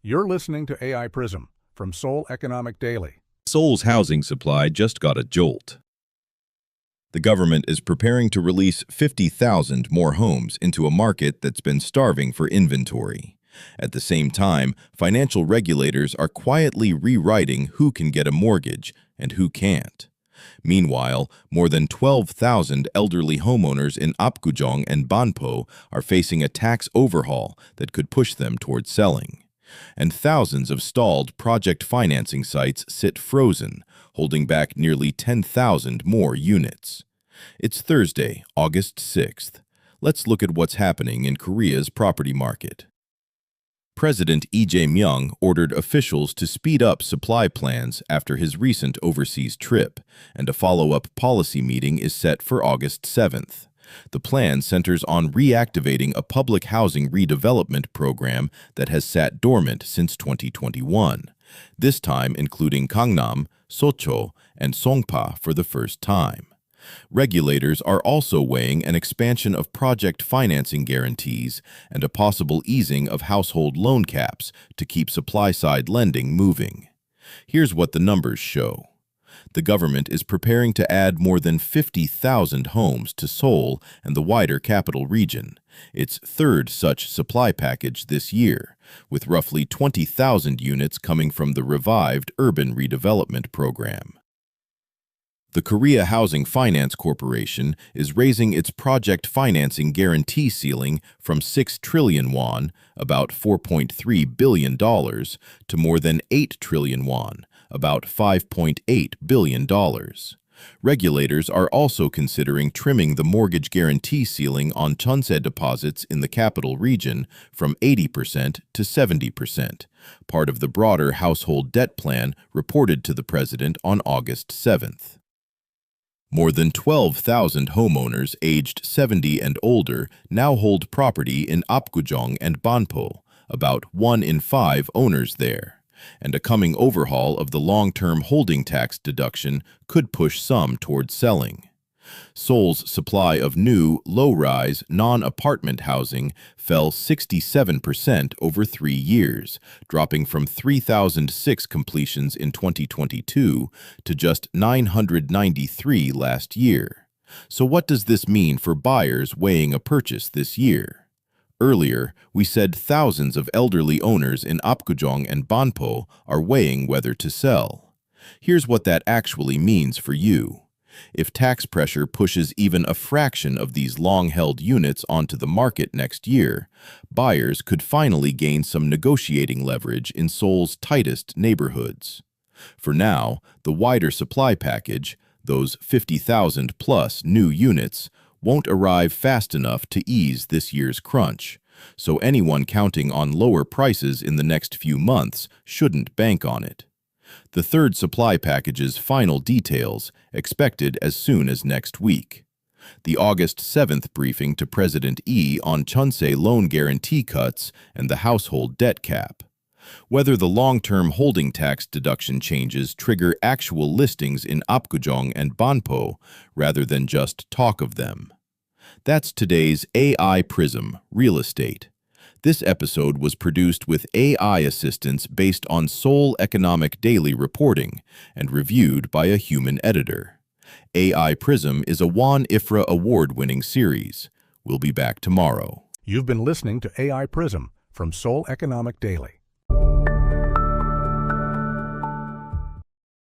You're listening to AI Prism from Seoul Economic Daily. Seoul's housing supply just got a jolt. The government is preparing to release 50,000 more homes into a market that's been starving for inventory. At the same time, financial regulators are quietly rewriting who can get a mortgage and who can't. Meanwhile, more than 12,000 elderly homeowners in Apgujeong and Banpo are facing a tax overhaul that could push them towards selling. And thousands of stalled project financing sites sit frozen, holding back nearly 10,000 more units. It's Thursday, August 6th. Let's look at what's happening in Korea's property market. President Lee Jae-myung ordered officials to speed up supply plans after his recent overseas trip, and a follow-up policy meeting is set for August 7th. The plan centers on reactivating a public housing redevelopment program that has sat dormant since 2021, this time including Gangnam, Seoul, and Songpa for the first time. Regulators are also weighing an expansion of project financing guarantees and a possible easing of household loan caps to keep supply-side lending moving. Here's what the numbers show. The government is preparing to add more than 50,000 homes to Seoul and the wider capital region, its third such supply package this year, with roughly 20,000 units coming from the revived urban redevelopment program. The Korea Housing Finance Corporation is raising its project financing guarantee ceiling from 6 trillion won, about $4.3 billion, to more than 8 trillion won, about $5.8 billion. Regulators are also considering trimming the mortgage guarantee ceiling on Jeonse deposits in the capital region from 80% to 70%, part of the broader household debt plan reported to the president on August 7th. More than 12,000 homeowners aged 70 and older now hold property in Apgujeong and Banpo, about 1 in 5 owners there, and a coming overhaul of the long-term holding tax deduction could push some towards selling. Seoul's supply of new, low-rise, non-apartment housing fell 67% over 3 years, dropping from 3,006 completions in 2022 to just 993 last year. So what does this mean for buyers weighing a purchase this year? Earlier, we said thousands of elderly owners in Apgujeong and Banpo are weighing whether to sell. Here's what that actually means for you. If tax pressure pushes even a fraction of these long-held units onto the market next year, buyers could finally gain some negotiating leverage in Seoul's tightest neighborhoods. For now, the wider supply package, those 50,000-plus new units, won't arrive fast enough to ease this year's crunch, so anyone counting on lower prices in the next few months shouldn't bank on it. The third supply package's final details expected as soon as next week. The August 7th briefing to President Lee on Jeonse loan guarantee cuts and the household debt cap. Whether the long-term holding tax deduction changes trigger actual listings in Apgujeong and Banpo rather than just talk of them. That's today's AI Prism Real Estate. This episode was produced with AI assistance based on Seoul Economic Daily reporting and reviewed by a human editor. AI Prism is a Won IFRA award-winning series. We'll be back tomorrow. You've been listening to AI Prism from Seoul Economic Daily.